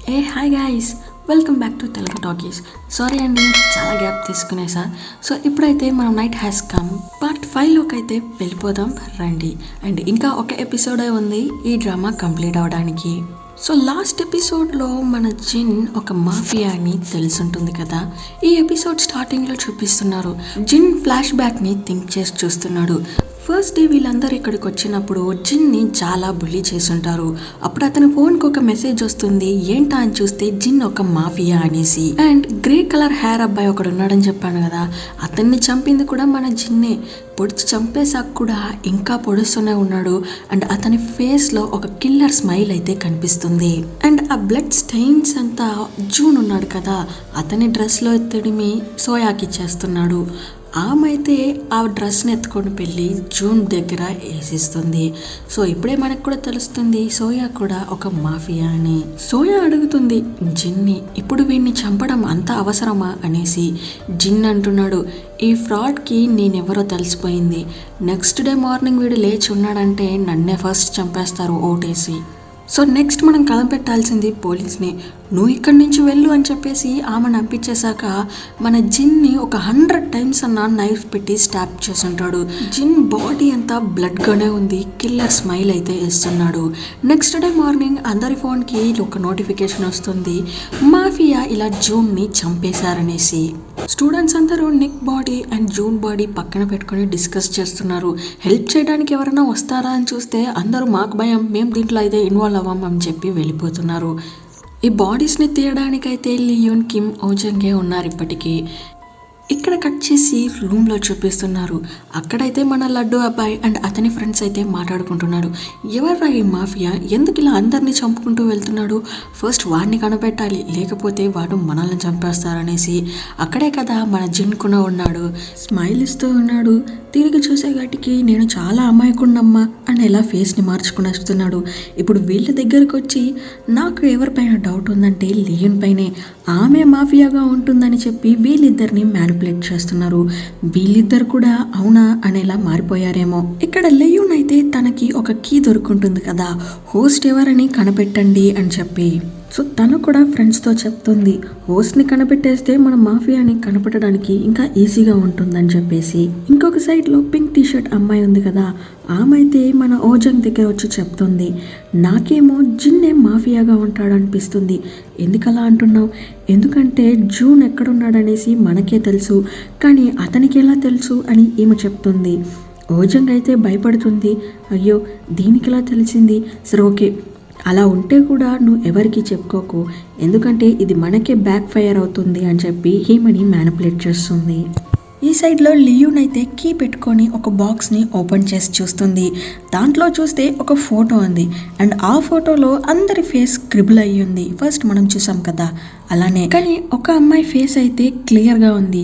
Hi guys, welcome back to Telugu talkies. Sorry అండి, చాలా gap తీసుకునేసా. So ఇప్పుడైతే మనం నైట్ హ్యాస్ కమ్ పార్ట్ 5లోకి అయితే వెళ్ళిపోదాం రండి. అండ్ ఇంకా ఒక ఎపిసోడే ఉంది ఈ డ్రామా కంప్లీట్ అవ్వడానికి. సో లాస్ట్ ఎపిసోడ్లో మన జిన్ ఒక మాఫియా అని తెలుసుంటుంది కదా. ఈ ఎపిసోడ్ స్టార్టింగ్లో చూపిస్తున్నారు. జిన్ ఫ్లాష్ బ్యాక్ని థింక్ చేసి చూస్తున్నాడు. ఫస్ట్ డే వీళ్ళందరూ ఇక్కడికి వచ్చినప్పుడు జిన్ని చాలా బుల్లీ చేసుంటారు. అప్పుడు అతని ఫోన్కి ఒక మెసేజ్ వస్తుంది. ఏంటా అని చూస్తే జిన్ ఒక మాఫియా అనేసి. అండ్ గ్రే కలర్ హెయిర్ అబ్బాయి ఒకడు ఉన్నాడని చెప్పాను కదా, అతన్ని చంపింది కూడా మన జిన్నే. పొడిచి చంపేసాక కూడా ఇంకా పొడుస్తూనే ఉన్నాడు. అండ్ అతని ఫేస్లో ఒక కిల్లర్ స్మైల్ అయితే కనిపిస్తుంది. అండ్ ఆ బ్లడ్ స్టెయిన్స్ అంతా జూన్ ఉన్నాడు కదా, అతని డ్రెస్లో ఎత్తడిమి సోయాకి చేస్తున్నాడు. ఆమె అయితే ఆ డ్రెస్ని ఎత్తుకొని వెళ్ళి జూన్ దగ్గర వేసిస్తుంది. సో ఇప్పుడే మనకు కూడా తెలుస్తుంది సోయా కూడా ఒక మాఫియా అని. సోయా అడుగుతుంది జిన్ని, ఇప్పుడు వీడిని చంపడం అంత అవసరమా అనేసి. జిన్ అంటున్నాడు, ఈ ఫ్రాడ్కి నేనెవరో తెలిసిపోయింది. నెక్స్ట్ డే మార్నింగ్ వీడు లేచి ఉన్నాడంటే నన్నే ఫస్ట్ చంపేస్తారు ఓటేసి. సో నెక్స్ట్ మనం కనిపెట్టాల్సింది పోలీస్ని. నువ్వు ఇక్కడి నుంచి వెళ్ళు అని చెప్పేసి ఆమె నంపించేశాక మన జిన్ని ఒక 100 times అన్న నైఫ్ పెట్టి స్టాప్ చేసుంటాడు. జిన్ బాడీ అంతా బ్లడ్గానే ఉంది. కిల్లర్ స్మైల్ అయితే వేస్తున్నాడు. నెక్స్ట్ డే మార్నింగ్ అందరి ఫోన్కి ఒక నోటిఫికేషన్ వస్తుంది, మాఫియా ఇలా జూన్ని చంపేశారనేసి. స్టూడెంట్స్ అందరూ Nick body and June body పక్కన పెట్టుకొని డిస్కస్ చేస్తున్నారు. హెల్ప్ చేయడానికి ఎవరైనా వస్తారా అని చూస్తే అందరూ మాకు భయం, మేము దీంట్లో అయితే ఇన్వాల్వ్ అవ్వం అని చెప్పి వెళ్ళిపోతున్నారు. ఈ బాడీస్ని తీయడానికైతే లియోన్, కిమ్, ఓజంగే ఉన్నారు ఇప్పటికీ. ఇక్కడ కట్ చేసి రూమ్లో చూపిస్తున్నారు. అక్కడైతే మన లడ్డు అబ్బాయి అండ్ అతని ఫ్రెండ్స్ అయితే మాట్లాడుకుంటున్నాడు. ఎవర్రా ఈ మాఫియా, ఎందుకు ఇలా అందరినీ చంపుకుంటూ వెళ్తున్నాడు? ఫస్ట్ వాడిని కనిపెట్టాలి, లేకపోతే వాడు మనల్ని చంపేస్తారనేసి. అక్కడే కదా మన జిన్ కూడా ఉన్నాడు. స్మైల్ ఇస్తూ ఉన్నాడు. తిరిగి చూసేగాటికి నేను చాలా అమాయకున్నమ్మా అని ఎలా ఫేస్ని మార్చుకుని వస్తున్నాడు. ఇప్పుడు వీళ్ళ దగ్గరకు వచ్చి నాకు ఎవరిపైన డౌట్ ఉందంటే లియోన్ పైనే. ఆమె మాఫియాగా ఉంటుందని చెప్పి వీళ్ళిద్దరిని మ్యానిపులేట్ చేస్తున్నారు. వీళ్ళిద్దరు కూడా అవునా అనేలా మారిపోయారేమో. ఇక్కడ లియోన్ అయితే తనకి ఒక కీ దొరుకుంటుంది కదా, హోస్ట్ ఎవరని కనిపెట్టండి అని చెప్పి. సో తను కూడా ఫ్రెండ్స్తో చెప్తుంది, హోస్ట్ని కనిపెట్టేస్తే మన మాఫియాని కనిపెట్టడానికి ఇంకా ఈజీగా ఉంటుందని చెప్పేసి. ఇంకొక సైడ్లో పింక్ టీషర్ట్ అమ్మాయి ఉంది కదా, ఆమె అయితే మన ఓజంగ్ దగ్గర వచ్చి చెప్తుంది, నాకేమో జిన్నే మాఫియాగా ఉంటాడనిపిస్తుంది. ఎందుకలా అంటున్నావు? ఎందుకంటే జూన్ ఎక్కడున్నాడనేసి మనకే తెలుసు, కానీ అతనికి ఎలా తెలుసు అని ఈమె చెప్తుంది. ఓజంగ్ అయితే భయపడుతుంది, అయ్యో దీనికి ఎలా తెలిసింది? సరే ఓకే, అలా ఉంటే కూడా నువ్వు ఎవరికి చెప్పుకోకు, ఎందుకంటే ఇది మనకే బ్యాక్ ఫైర్ అవుతుంది అని చెప్పి హీమని మ్యానిపులేట్ చేస్తుంది. ఈ సైడ్లో లియోన్ అయితే కీ పెట్టుకొని ఒక బాక్స్ని ఓపెన్ చేసి చూస్తుంది. దాంట్లో చూస్తే ఒక ఫోటో ఉంది. అండ్ ఆ ఫోటోలో అందరి ఫేస్ స్క్రిబుల్ అయ్యి ఉంది. ఫస్ట్ మనం చూసాం కదా అలానే, కానీ ఒక అమ్మాయి ఫేస్ అయితే క్లియర్గా ఉంది.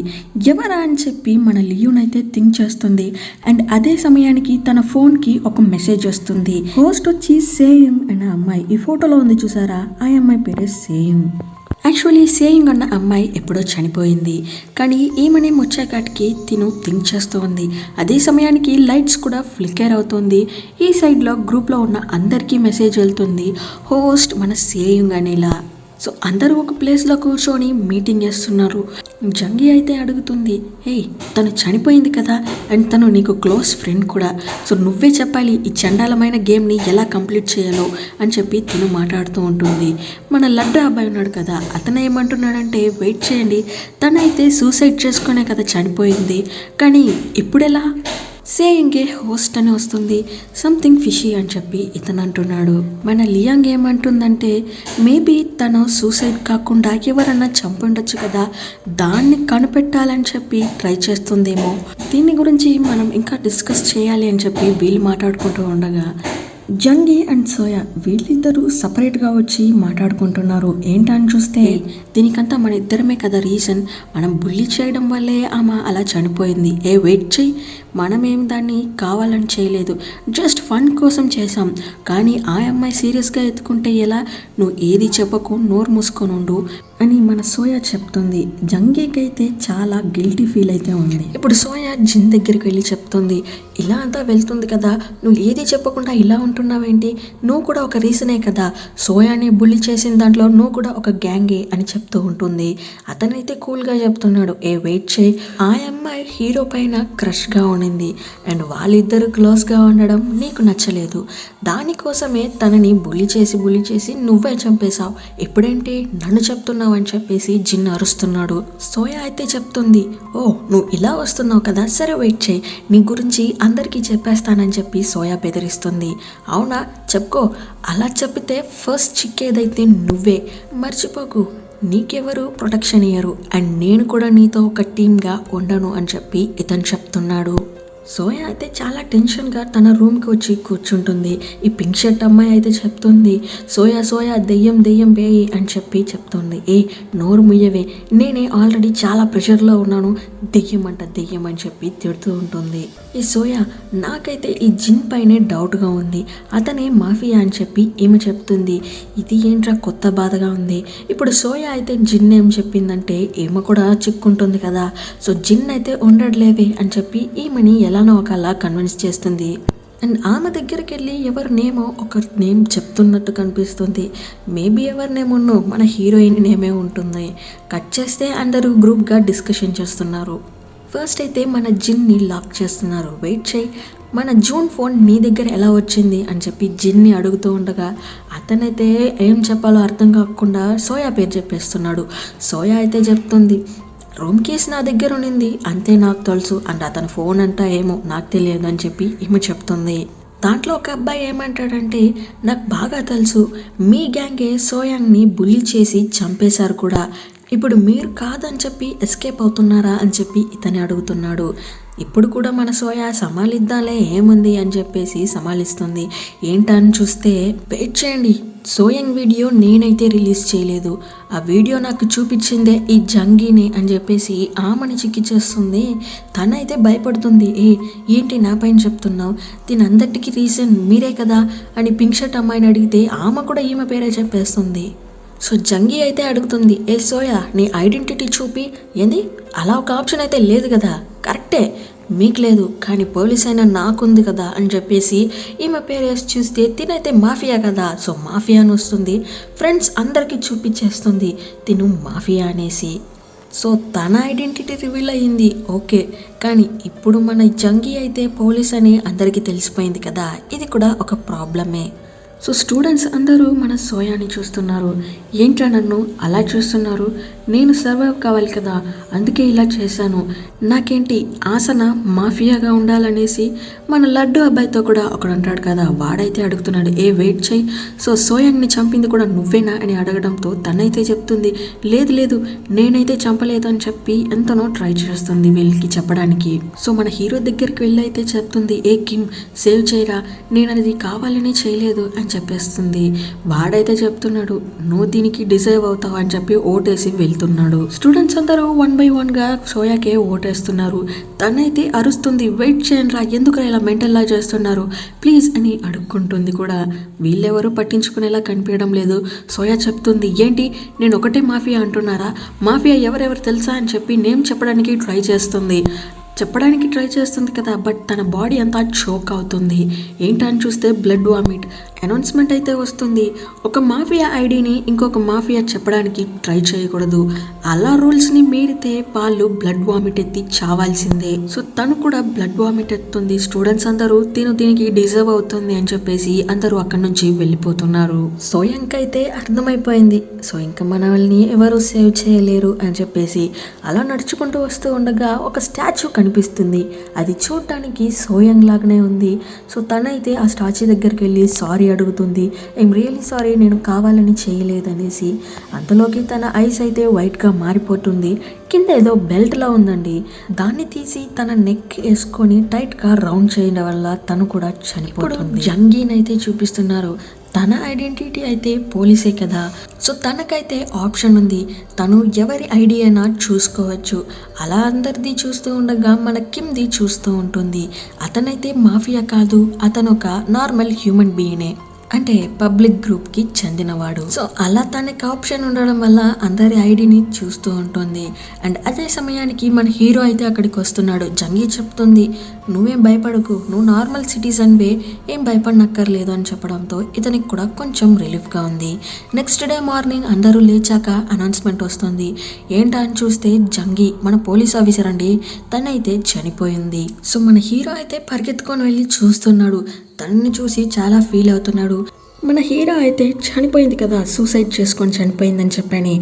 ఎవరా అని చెప్పి మన లియోన్ అయితే థింక్ చేస్తుంది. అండ్ అదే సమయానికి తన ఫోన్కి ఒక మెసేజ్ వస్తుంది. హోస్ట్ వచ్చి సేయింగ్ అనే అమ్మాయి ఈ ఫోటోలో ఉంది చూసారా, ఆ అమ్మాయి పేరే సేయింగ్. యాక్చువల్లీ సేయింగ్ అన్న అమ్మాయి ఎప్పుడో చనిపోయింది, కానీ ఈమెనే వచ్చేకాటికి తిను థింక్ చేస్తూ ఉంది. అదే సమయానికి లైట్స్ కూడా ఫ్లిక్కర్ అవుతుంది. ఈ సైడ్లో గ్రూప్లో ఉన్న అందరికీ మెసేజ్ వెళ్తుంది, హోస్ట్ మన సేయింగ్ అనేలా. సో అందరూ ఒక ప్లేస్లో కూర్చొని మీటింగ్ చేస్తున్నారు. జంగి అయితే అడుగుతుంది, తను చనిపోయింది కదా, అండ్ తను నీకు క్లోజ్ ఫ్రెండ్ కూడా, సో నువ్వే చెప్పాలి ఈ చండాలమైన గేమ్ని ఎలా కంప్లీట్ చేయాలో అని చెప్పి తిను మాట్లాడుతూ ఉంటుంది. మన లడ్డు అబ్బాయి ఉన్నాడు కదా, అతను ఏమంటున్నాడంటే వెయిట్ చేయండి, తనైతే సూసైడ్ చేసుకునే కదా చనిపోయింది, కానీ ఇప్పుడెలా? సేయింగే హోస్ట్ అని వస్తుంది. సంథింగ్ ఫిషీ అని చెప్పి ఇతను అంటున్నాడు. మన లియాంగ్ ఏమంటుందంటే మేబీ తను సూసైడ్ కాకుండా ఎవరన్నా చంపుండొచ్చు కదా, దాన్ని కనిపెట్టాలని చెప్పి ట్రై చేస్తుందేమో. దీని గురించి మనం ఇంకా డిస్కస్ చేయాలి అని చెప్పి వీళ్ళు మాట్లాడుకుంటూ ఉండగా జంగి అండ్ సోయా వీళ్ళిద్దరూ సపరేట్గా వచ్చి మాట్లాడుకుంటున్నారు. ఏంటని చూస్తే దీనికంతా మన ఇద్దరమే కదా రీజన్, మనం బుల్లి చేయడం వల్లే ఆమె అలా చనిపోయింది. వెయిట్ చేయి, మనమేం దాన్ని కావాలని చేయలేదు, జస్ట్ ఫన్ కోసం చేసాం, కానీ ఆ అమ్మాయి సీరియస్గా ఎత్తుకుంటే ఎలా? నువ్వు ఏది చెప్పకు, నోరు మూసుకొని ఉండు అని మన సోయా చెప్తుంది. జంగీకి అయితే చాలా గిల్టీ ఫీల్ అయితే ఉంది. ఇప్పుడు సోయా జిన్ దగ్గరికి వెళ్ళి చెప్తుంది, ఇలా అంతా వెళ్తుంది కదా, నువ్వు ఏది చెప్పకుండా ఇలా ఉంటున్నావేంటి, నువ్వు కూడా ఒక రీజనే కదా, సోయాని బుల్లి చేసిన దాంట్లో నువ్వు కూడా ఒక గ్యాంగే అని చెప్తూ ఉంటుంది. అతనైతే కూల్గా చెప్తున్నాడు, వెయిట్ చేయి, ఆ అమ్మాయి హీరో పైన క్రష్గా ఉండింది అండ్ వాళ్ళిద్దరు క్లోజ్గా ఉండడం నీకు నచ్చలేదు, దానికోసమే తనని బుల్లి చేసి నువ్వే చంపేశావు, ఎప్పుడేంటి నన్ను చెప్తున్నావు అని చెప్పేసి జిన్ అరుస్తున్నాడు. సోయా అయితే చెప్తుంది, నువ్వు ఇలా వస్తున్నావు కదా, సరే వెయిట్ చేయి, నీ గురించి అందరికీ చెప్పేస్తానని చెప్పి సోయా బెదిరిస్తుంది. అవునా చెప్పుకో, అలా చెప్పితే ఫస్ట్ చిక్కేదైతే నువ్వే, మర్చిపోకు, నీకెవరు ప్రొటెక్షన్ ఇయ్యరు అండ్ నేను కూడా నీతో ఒక టీమ్గా ఉండను అని చెప్పి ఇతను చెప్తున్నాడు. సోయా అయితే చాలా టెన్షన్గా తన రూమ్కి వచ్చి కూర్చుంటుంది. ఈ పింక్ షర్ట్ అమ్మాయి అయితే చెప్తుంది, సోయా దెయ్యం వేయి అని చెప్పి చెప్తుంది. నోరు ముయ్యవే, నేనే ఆల్రెడీ చాలా ప్రెషర్లో ఉన్నాను, దెయ్యం అని చెప్పి తిడుతూ ఉంటుంది. ఈ సోయా, నాకైతే ఈ జిన్ పైనే డౌట్గా ఉంది, అతనే మాఫియా అని చెప్పి ఈమె చెప్తుంది. ఇది ఏంట్రా కొత్త బాధగా ఉంది. ఇప్పుడు సోయా అయితే జిన్ ఏం చెప్పిందంటే ఈమె కూడా చిక్కుంటుంది కదా, సో జిన్ అయితే ఉండట్లేవే అని చెప్పి ఈమెని ఎలానో ఒకలా కన్విన్స్ చేస్తుంది. అండ్ ఆమె దగ్గరికి వెళ్ళి ఎవరి నేమో ఒక నేమ్ చెప్తున్నట్టు కనిపిస్తుంది. మేబీ ఎవరి నేమో మన హీరోయిన్ నేమే ఉంటుంది. కట్ చేస్తే అందరూ గ్రూప్గా డిస్కషన్ చేస్తున్నారు. ఫస్ట్ అయితే మన జిన్ని లాక్ చేస్తున్నారు. వెయిట్ చేయి, మన జూన్ ఫోన్ నీ దగ్గర ఎలా వచ్చింది అని చెప్పి జిన్ని అడుగుతూ ఉండగా అతనైతే ఏం చెప్పాలో అర్థం కాకుండా సోయా పేరు చెప్పేస్తున్నాడు. సోయా అయితే చెప్తుంది, రూమ్ కీస్ నా దగ్గర ఉండింది అంతే నాకు తెలుసు, అండ్ అతని ఫోన్ అంతా ఏమో నాకు తెలియదు అని చెప్పి ఈమె చెప్తుంది. దాంట్లో ఒక అబ్బాయి ఏమంటాడంటే, నాకు బాగా తెలుసు, మీ గ్యాంగే సోయాంగ్ని బుల్లి చేసి చంపేశారు కూడా, ఇప్పుడు మీరు కాదని చెప్పి ఎస్కేప్ అవుతున్నారా అని చెప్పి ఇతని అడుగుతున్నాడు. ఇప్పుడు కూడా మన సోయా సమాలిద్దాలే ఏముంది అని చెప్పేసి సమాలిస్తుంది. ఏంటని చూస్తే, వెయిట్ చేయండి, సోయంగ్ వీడియో నేనైతే రిలీజ్ చేయలేదు, ఆ వీడియో నాకు చూపించిందే ఈ జంగీనే అని చెప్పేసి ఆమెని చిక్కిచేస్తుంది. తనైతే భయపడుతుంది, ఏంటి నా పైన చెప్తున్నావు, దీని అందరికీ రీజన్ మీరే కదా అని పింక్ షర్ట్ అమ్మాయిని అడిగితే ఆమె కూడా ఈమె పేరే చెప్పేస్తుంది. సో జంగీ అయితే అడుగుతుంది, సోయా నీ ఐడెంటిటీ చూపి, ఏంది అలా ఒక ఆప్షన్ అయితే లేదు కదా, కరెక్టే మీకు లేదు కానీ పోలీస్ అయినా నాకుంది కదా అని చెప్పేసి ఈమె పేరేసి చూస్తే తినైతే మాఫియా కదా, సో మాఫియా అని వస్తుంది. ఫ్రెండ్స్ అందరికీ చూపించేస్తుంది తిను మాఫియా అనేసి. సో తన ఐడెంటిటీ రివీల్ అయ్యింది, ఓకే, కానీ ఇప్పుడు మన జంగీ అయితే పోలీస్ అని అందరికీ తెలిసిపోయింది కదా, ఇది కూడా ఒక ప్రాబ్లమే. సో స్టూడెంట్స్ అందరూ మన సోయాని చూస్తున్నారు. ఏంట్రా నన్ను అలా చూస్తున్నారు, నేను సర్వైవ్ కావాలి కదా అందుకే ఇలా చేశాను, నాకేంటి ఆసన మాఫియాగా ఉండాలనేసి మన లడ్డు అబ్బాయితో కూడా ఒకడు అంటాడు కదా, వాడైతే అడుగుతున్నాడు, వెయిట్ చేయి, సో సోయాంగ్ని చంపింది కూడా నువ్వేనా అని అడగడంతో తనైతే చెప్తుంది, లేదు నేనైతే చంపలేదు అని చెప్పి ఎంతనో ట్రై చేస్తుంది వీళ్ళకి చెప్పడానికి. సో మన హీరో దగ్గరికి వెళ్ళి అయితే చెప్తుంది, కిమ్ సేవ్ చేయరా, నేను అది కావాలని చేయలేదు అని చెప్పేస్తుంది. వాడైతే చెప్తున్నాడు, నువ్వు దీనికి డిజైవ్ అవుతావు అని చెప్పి ఓటేసి వెళ్తున్నాడు. స్టూడెంట్స్ అందరూ 1 by 1 గా సోయాకే ఓటేస్తున్నారు. తనైతే అరుస్తుంది, వెయిట్ చేయండి రా, ఎందుకు ఇలా మెంటల్లా చేస్తున్నారు ప్లీజ్ అని అడుక్కుంటుంది కూడా. వీళ్ళెవరూ పట్టించుకునేలా కనిపించడం లేదు. సోయా చెప్తుంది, ఏంటి నేను ఒకటే మాఫియా అంటున్నారా, మాఫియా ఎవరెవరు తెలుసా అని చెప్పి నేమ్ చెప్పడానికి ట్రై చేస్తుంది కదా, బట్ తన బాడీ అంతా చోక్ అవుతుంది. ఏంటని చూస్తే బ్లడ్ వామిట్ అనౌన్స్మెంట్ అయితే వస్తుంది. ఒక మాఫియా ఐడిని ఇంకొక మాఫియా చెప్పడానికి ట్రై చేయకూడదు, అలా రూల్స్ని మీరితే వాళ్ళు బ్లడ్ వామిట్ ఎత్తి చావాల్సిందే. సో తను కూడా బ్లడ్ వామిట్ ఎత్తుంది. స్టూడెంట్స్ అందరూ దీనికి డిజర్వ్ అవుతుంది అని చెప్పేసి అందరూ అక్కడి నుంచి వెళ్ళిపోతున్నారు. సోయంక్ అయితే అర్థమైపోయింది, సో ఇంకా మనల్ని ఎవరు సేవ్ చేయలేరు అని చెప్పేసి అలా నడుచుకుంటూ వస్తూ ఉండగా ఒక స్టాచ్యూ కనిపిస్తుంది. అది చూడటానికి సోయంగ్ లాగానే ఉంది. సో తనైతే ఆ స్టాచ్యూ దగ్గరికి వెళ్ళి సారీ అడుగుతుంది, ఐఎమ్ రియల్లీ సారీ, నేను కావాలని చేయలేదనేసి. అంతలోకి తన ఐస్ అయితే వైట్గా మారిపోతుంది. కింద ఏదో బెల్ట్లా ఉందండి, దాన్ని తీసి తన నెక్ వేసుకొని టైట్గా రౌండ్ చేయడం వల్ల తను కూడా చనిపోతుంది. జంగీని అయితే చూపిస్తున్నారు, తన ఐడెంటిటీ అయితే పోలీసే కదా, సో తనకైతే ఆప్షన్ ఉంది, తను ఎవరి ఐడి అయినా చూసుకోవచ్చు. అలా అందరిది చూస్తూ ఉండగా మన కిమ్ది చూస్తూ ఉంటుంది. అతనైతే మాఫియా కాదు, అతను ఒక నార్మల్ హ్యూమన్ బీయింగే. అంటే పబ్లిక్ గ్రూప్కి చెందినవాడు. సో అలా తనకి ఆప్షన్ ఉండడం వల్ల అందరి ఐడిని చూస్తూ ఉంటుంది. అండ్ అదే సమయానికి మన హీరో అయితే అక్కడికి వస్తున్నాడు. జంగి చెప్తుంది, నువ్వేం భయపడకు, నువ్వు నార్మల్ సిటిజన్వే, ఏం భయపడనక్కర్లేదు అని చెప్పడంతో ఇతనికి కూడా కొంచెం రిలీఫ్గా ఉంది. నెక్స్ట్ డే మార్నింగ్ అందరూ లేచాక అనౌన్స్మెంట్ వస్తుంది. ఏంటా అని చూస్తే జంగి మన పోలీస్ ఆఫీసర్ అండి, తనైతే చనిపోయింది. సో మన హీరో అయితే పరిగెత్తుకొని వెళ్ళి చూస్తున్నాడు. తనని చూసి చాలా ఫీల్ అవుతున్నాడు. మన హీరో అయితే చనిపోయింది కదా, సూసైడ్ చేసుకొని చనిపోయిందని చెప్పని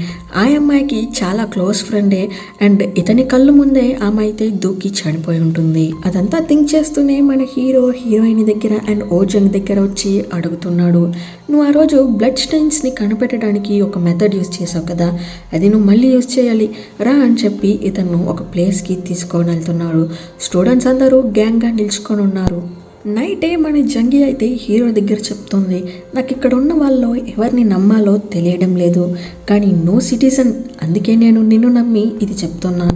ఆ అమ్మాయికి చాలా క్లోజ్ ఫ్రెండే. అండ్ ఇతని కళ్ళు ముందే ఆమె అయితే దూకి చనిపోయి ఉంటుంది. అదంతా థింక్ చేస్తూనే మన హీరో హీరోయిన్ దగ్గర అండ్ ఓజంగ్ దగ్గర వచ్చి అడుగుతున్నాడు, నువ్వు ఆ రోజు బ్లడ్ స్టెయిన్స్ని కనిపెట్టడానికి ఒక మెథడ్ యూజ్ చేసావు కదా, అది నువ్వు మళ్ళీ యూజ్ చేయాలి రా అని చెప్పి ఇతను ఒక ప్లేస్కి తీసుకొని వెళ్తున్నాడు. స్టూడెంట్స్ అందరూ గ్యాంగ్గా నిల్చుకొని ఉన్నారు. నైటే మన జంగి అయితే హీరో దగ్గర చెప్తుంది, నాకు ఇక్కడ ఉన్న వాళ్ళలో ఎవరిని నమ్మాలో తెలియడం లేదు, కానీ నో సిటిజన్, అందుకే నేను నిన్ను నమ్మి ఇది చెప్తున్నా.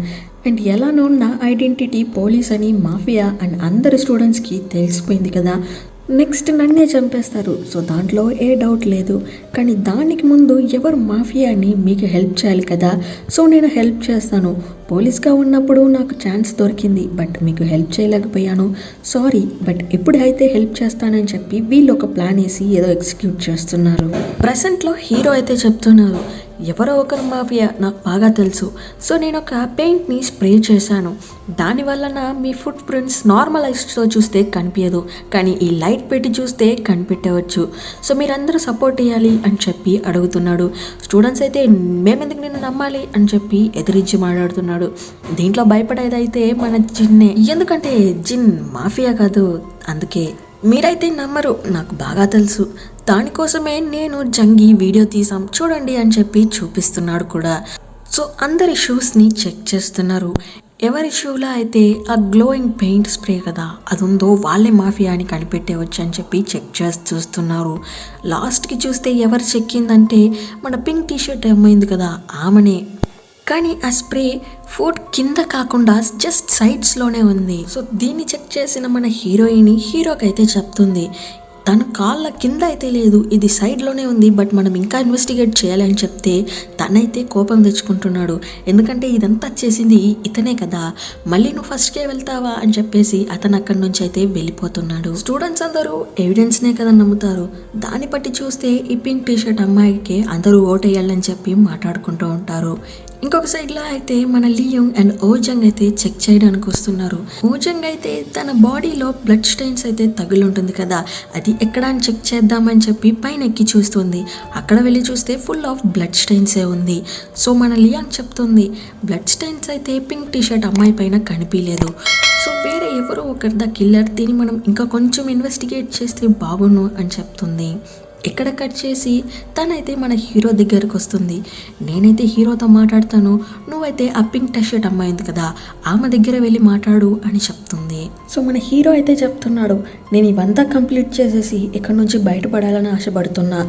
అండ్ ఎలానో నా ఐడెంటిటీ పోలీస్ అని మాఫియా అండ్ అందరి స్టూడెంట్స్కి తెలిసిపోయింది కదా, నెక్స్ట్ నన్నే చంపేస్తారు. సో దాంట్లో ఏ డౌట్ లేదు, కానీ దానికి ముందు ఎవరు మాఫియా అని మీకు హెల్ప్ చేయాలి కదా, సో నేను హెల్ప్ చేస్తాను. పోలీస్గా ఉన్నప్పుడు నాకు ఛాన్స్ దొరికింది, బట్ మీకు హెల్ప్ చేయలేకపోయాను, సారీ, బట్ ఇప్పుడైతే హెల్ప్ చేస్తానని చెప్పి వీళ్ళు ఒక ప్లాన్ వేసి ఏదో ఎగ్జిక్యూట్ చేస్తున్నారు. ప్రెసెంట్లో హీరో అయితే చెప్తున్నారు, ఎవరో ఒకరు మాఫియా నాకు బాగా తెలుసు, సో నేను ఒక పెయింట్ని స్ప్రే చేశాను, దానివలన మీ ఫుట్ ప్రింట్స్ నార్మల్ ఐస్తో చూస్తే కనిపించదు, కానీ ఈ లైట్ పెట్టి చూస్తే కనిపెట్టవచ్చు, సో మీరందరూ సపోర్ట్ చేయాలి అని చెప్పి అడుగుతున్నాడు. స్టూడెంట్స్ అయితే మేమెందుకు నిన్ను నమ్మాలి అని చెప్పి ఎదిరించి మాట్లాడుతున్నాడు. దీంట్లో భయపడేదైతే మన జిన్నే, ఎందుకంటే జిన్ మాఫియా కాదు, అందుకే మీరైతే నమ్మరు, నాకు బాగా తెలుసు, దానికోసమే నేను జంగి వీడియో తీసాం చూడండి అని చెప్పి చూపిస్తున్నాడు కూడా. సో అందరి షూస్ని చెక్ చేస్తున్నారు. ఎవరి షూలో అయితే ఆ గ్లోయింగ్ పెయింట్ స్ప్రే కదా అది ఉందో వాళ్ళే మాఫియా అని కనిపెట్టేవచ్చు అని చెప్పి చెక్ చేసి చూస్తున్నారు. లాస్ట్కి చూస్తే ఎవరు చెక్కిందంటే మన పింక్ టీషర్ట్ అమ్మైంది కదా ఆమెనే, కానీ ఆ స్ప్రే ఫుట్ కింద కాకుండా జస్ట్ సైడ్స్లోనే ఉంది. సో దీన్ని చెక్ చేసిన మన హీరోయిన్ హీరోకి అయితే చెప్తుంది, తన కాళ్ళ కింద అయితే లేదు, ఇది సైడ్లోనే ఉంది, బట్ మనం ఇంకా ఇన్వెస్టిగేట్ చేయాలని చెప్తే తనైతే కోపం తెచ్చుకుంటున్నాడు. ఎందుకంటే ఇదంతా చేసింది ఇతనే కదా, మళ్ళీ నువ్వు ఫస్ట్కే వెళ్తావా అని చెప్పేసి అతను అక్కడి నుంచి అయితే వెళ్ళిపోతున్నాడు. స్టూడెంట్స్ అందరూ ఎవిడెన్స్నే కదా నమ్ముతారు, దాన్ని బట్టి చూస్తే ఈ పింక్ టీషర్ట్ అమ్మాయికి అందరూ ఓటేయాలని చెప్పి మాట్లాడుకుంటూ ఉంటారు. ఇంకొక సైడ్లో అయితే మన లియోంగ్ అండ్ ఓజంగ్ అయితే చెక్ చేయడానికి వస్తున్నారు. ఓజంగ్ అయితే తన బాడీలో బ్లడ్ స్టెయిన్స్ అయితే తగిలి ఉంటుంది కదా, అది ఎక్కడ అని చెక్ చేద్దామని చెప్పి పైన ఎక్కి చూస్తుంది. అక్కడ వెళ్ళి చూస్తే ఫుల్ ఆఫ్ బ్లడ్ స్టెయిన్సే ఉంది. సో మన లియాంగ్ చెప్తుంది, బ్లడ్ స్టెయిన్స్ అయితే పింక్ టీషర్ట్ అమ్మాయి పైన కనిపించలేదు, సో వేరే ఎవరో ఒకరి ద కిల్లర్, దీన్ని మనం ఇంకా కొంచెం ఇన్వెస్టిగేట్ చేస్తే బాగుండు అని చెప్తుంది. ఎక్కడ కట్ చేసి తనైతే మన హీరో దగ్గరకు వస్తుంది. నేనైతే హీరోతో మాట్లాడతాను, నువ్వైతే ఆ పింక్ టీషర్ట్ అమ్మాయింది కదా ఆమె దగ్గర వెళ్ళి మాట్లాడు అని చెప్తుంది. సో మన హీరో అయితే చెప్తున్నాడు, నేను ఇవంతా కంప్లీట్ చేసేసి ఇక్కడ నుంచి బయటపడాలని ఆశపడుతున్నా,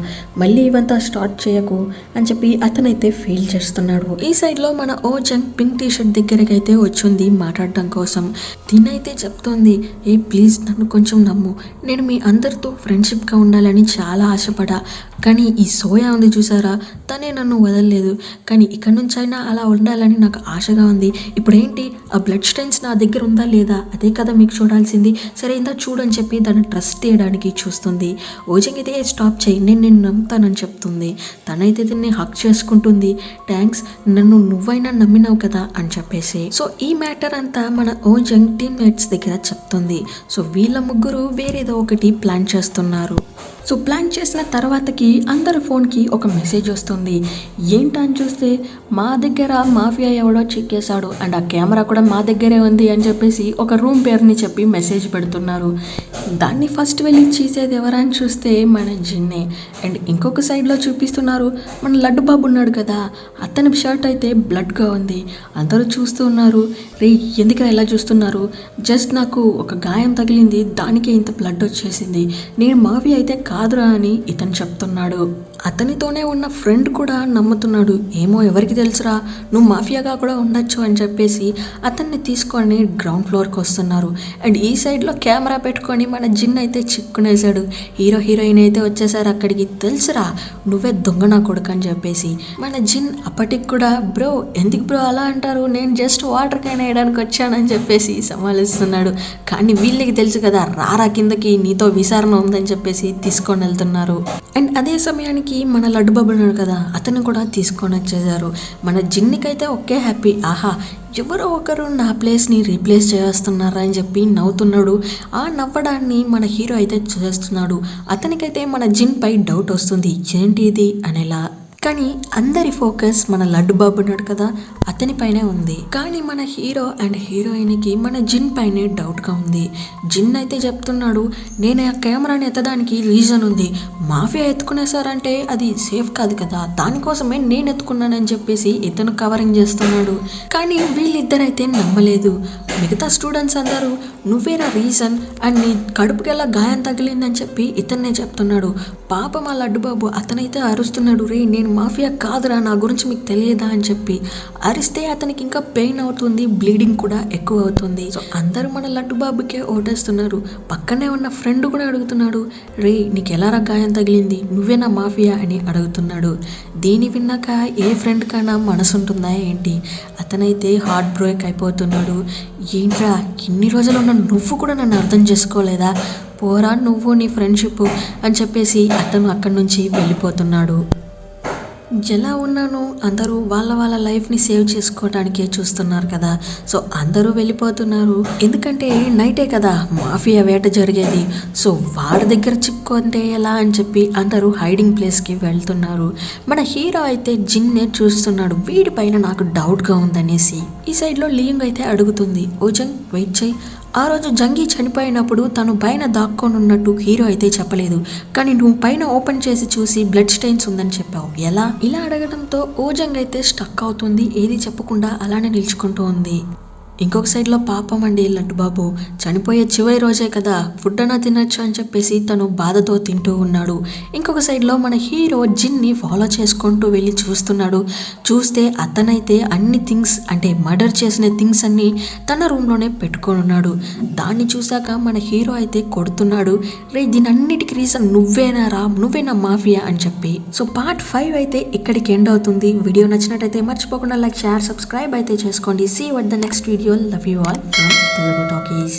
మళ్ళీ ఇవంతా స్టార్ట్ చేయకు అని చెప్పి అతనైతే ఫీల్ చేస్తున్నాడు. ఈ సైడ్లో మన ఓజంగ్ పింక్ టీషర్ట్ దగ్గరికి అయితే వచ్చింది మాట్లాడడం కోసం. తినైతే చెప్తోంది, ఏ ప్లీజ్ నన్ను కొంచెం నమ్ము, నేను మీ అందరితో ఫ్రెండ్షిప్గా ఉండాలని చాలా ఆశపడా, కానీ ఈ సోయా ఉంది చూసారా తనే నన్ను వదలలేదు, కానీ ఇక్కడ నుంచి అయినా అలా ఉండాలని నాకు ఆశగా ఉంది. ఇప్పుడు ఏంటి ఆ బ్లడ్ స్టెయిన్స్ నా దగ్గర ఉందా లేదా అదే కదా మీకు చూడాల్సింది, సరే ఇందా చూడని చెప్పి దాన్ని ట్రస్ట్ చేయడానికి చూస్తుంది. ఓజంగ్ అయితే స్టాప్ చేయి, నేను నమ్ముతానని చెప్తుంది. తనైతే దీన్ని హక్ చేసుకుంటుంది, థ్యాంక్స్ నన్ను నువ్వైనా నమ్మినావు కదా అని చెప్పేసి. సో ఈ మ్యాటర్ అంతా మన ఓజంగ్ టీమ్మేట్స్ దగ్గర చెప్తుంది. సో వీళ్ళ ముగ్గురు వేరేదో ఒకటి ప్లాన్ చేస్తున్నారు. సో ప్లాన్ చేసిన తర్వాతకి అందరి ఫోన్కి ఒక మెసేజ్ వస్తుంది. ఏంటని చూస్తే మా దగ్గర మాఫియా ఎవడో చెక్కేశాడు అండ్ ఆ కెమెరా కూడా మా దగ్గరే ఉంది అని చెప్పేసి ఒక రూమ్ పేరుని చెప్పి మెసేజ్ పెడుతున్నారు. దాన్ని ఫస్ట్ వెళ్ళి చేసేది ఎవరని చూస్తే మన జిన్నే. అండ్ ఇంకొక సైడ్లో చూపిస్తున్నారు మన లడ్డు బాబు ఉన్నాడు కదా, అతని షర్ట్ అయితే బ్లడ్గా ఉంది. అందరూ చూస్తూ ఉన్నారు, రే ఎందుకలా ఎలా చూస్తున్నారు, జస్ట్ నాకు ఒక గాయం తగిలింది దానికే ఇంత బ్లడ్ వచ్చేసింది, నేను మాఫియా అయితే కాదురా అని ఇతను చెప్తున్నాడు. అతనితోనే ఉన్న ఫ్రెండ్ కూడా నమ్ముతున్నాడు. ఏమో ఎవరికి తెలుసురా, నువ్వు మాఫియాగా కూడా ఉండొచ్చు అని చెప్పేసి అతన్ని తీసుకొని గ్రౌండ్ ఫ్లోర్కి వస్తున్నారు. అండ్ ఈ సైడ్లో కెమెరా పెట్టుకొని మన జిన్ అయితే చిక్కునేసాడు. హీరో హీరోయిన్ అయితే వచ్చేసారు అక్కడికి. తెలుసురా నువ్వే దొంగ నా కొడుకు అని చెప్పేసి మన జిన్ అప్పటికి కూడా బ్రో ఎందుకు బ్రో అలా అంటారు, నేను జస్ట్ వాటర్ కైనా వేయడానికి వచ్చానని చెప్పేసి సమాలిస్తున్నాడు. కానీ వీళ్ళకి తెలుసు కదా రారా కిందకి నీతో విచారణ ఉందని చెప్పేసి తీసుకొని వెళ్తున్నారు. అండ్ అదే సమయానికి మన లడ్డు బాబు ఉన్నాడు కదా అతను కూడా తీసుకొని వచ్చేసారు. మన జిన్నికైతే ఒకే హ్యాపీ, ఆహా ఎవరో ఒకరు నా ప్లేస్ని రీప్లేస్ చేస్తున్నారా అని చెప్పి నవ్వుతున్నాడు. ఆ నవ్వడాన్ని మన హీరో అయితే చేస్తున్నాడు. అతనికైతే మన జిన్ పై డౌట్ వస్తుంది, ఏంటి ఇది అనేలా. కానీ అందరి ఫోకస్ మన లడ్డు బాబు ఉన్నాడు కదా అతని పైనే ఉంది. కానీ మన హీరో అండ్ హీరోయిన్కి మన జిన్ పైనే డౌట్గా ఉంది. జిన్ అయితే చెప్తున్నాడు, నేను ఆ కెమెరాని ఎత్తడానికి రీజన్ ఉంది, మాఫియా ఎత్తుకునేసారంటే అది సేఫ్ కాదు కదా, దానికోసమే నేను ఎత్తుకున్నానని చెప్పేసి ఇతను కవరింగ్ చేస్తున్నాడు. కానీ వీళ్ళిద్దరైతే నమ్మలేదు. మిగతా స్టూడెంట్స్ అందరూ నువ్వేరా రీజన్ అండ్ నీ కడుపుకెలా గాయం తగిలిందని చెప్పి ఇతన్నే చెప్తున్నాడు. పాపం ఆ లడ్డు బాబు అతనైతే అరుస్తున్నాడు, రే నేను మాఫియా కాదురా, నా గురించి మీకు తెలియదా అని చెప్పి. అరిస్తే అతనికి ఇంకా పెయిన్ అవుతుంది, బ్లీడింగ్ కూడా ఎక్కువ అవుతుంది. సో అందరూ మన లడ్డు బాబుకే ఓటేస్తున్నారు. పక్కనే ఉన్న ఫ్రెండ్ కూడా అడుగుతున్నాడు, రే నీకు ఎలారా గాయం తగిలింది, నువ్వేనా మాఫియా అని అడుగుతున్నాడు. దీని విన్నాక ఏ ఫ్రెండ్ కన్నా మనసు ఉంటుందా ఏంటి, అతనైతే హార్ట్ బ్రేక్ అయిపోతున్నాడు. ఏంట్రా ఇన్ని రోజులు ఉన్న నువ్వు కూడా నన్ను అర్థం చేసుకోలేదా, పోరా నువ్వు నీ ఫ్రెండ్షిప్ అని చెప్పేసి అతను అక్కడి నుంచి వెళ్ళిపోతున్నాడు. ఎలా ఉన్నాను అందరూ వాళ్ళ వాళ్ళ లైఫ్ని సేవ్ చేసుకోవడానికే చూస్తున్నారు కదా. సో అందరూ వెళ్ళిపోతున్నారు, ఎందుకంటే నైటే కదా మాఫియా వేట జరిగేది. సో వాడి దగ్గర చిక్కుంటే ఎలా అని చెప్పి అందరూ హైడింగ్ ప్లేస్కి వెళ్తున్నారు. మన హీరో అయితే జిన్నే చూస్తున్నాడు, వీడి పైన నాకు డౌట్గా ఉందనేసి. ఈ సైడ్లో లియాంగ్ అయితే అడుగుతుంది, ఓ జంగ్ వెయిట్ చేయి, ఆ రోజు జంగీ చనిపోయినప్పుడు తను పైన దాక్కొని ఉన్నట్టు హీరో అయితే చెప్పలేదు, కానీ నువ్వు పైన ఓపెన్ చేసి చూసి బ్లడ్ స్టెయిన్స్ ఉందని చెప్పావు, ఎలా? ఇలా అడగడంతో ఓజంగ్ అయితే స్టక్ అవుతుంది, ఏది చెప్పకుండా అలానే నిల్చుకుంటూ ఉంది. ఇంకొక సైడ్లో పాపం అండి లడ్డు బాబు చనిపోయే చివరి రోజే కదా ఫుడ్ అన్నా తినచ్చు అని చెప్పేసి తను బాధతో తింటూ ఉన్నాడు. ఇంకొక సైడ్లో మన హీరో జిన్ని ఫాలో చేసుకుంటూ వెళ్ళి చూస్తున్నాడు. చూస్తే అతనైతే అన్ని థింగ్స్ అంటే మర్డర్ చేసిన థింగ్స్ అన్నీ తన రూమ్లోనే పెట్టుకొని ఉన్నాడు. దాన్ని చూసాక మన హీరో అయితే కొడుతున్నాడు, రే దీని అన్నిటికీ రీజన్ నువ్వేనా నువ్వేనా మాఫియా అని చెప్పి. సో పార్ట్ 5 అయితే ఇక్కడికి ఎండ్ అవుతుంది. వీడియో నచ్చినట్టయితే మర్చిపోకుండా లైక్ షేర్ సబ్స్క్రైబ్ అయితే చేసుకోండి. See you at the next video. Love you all from Telugu Talkies.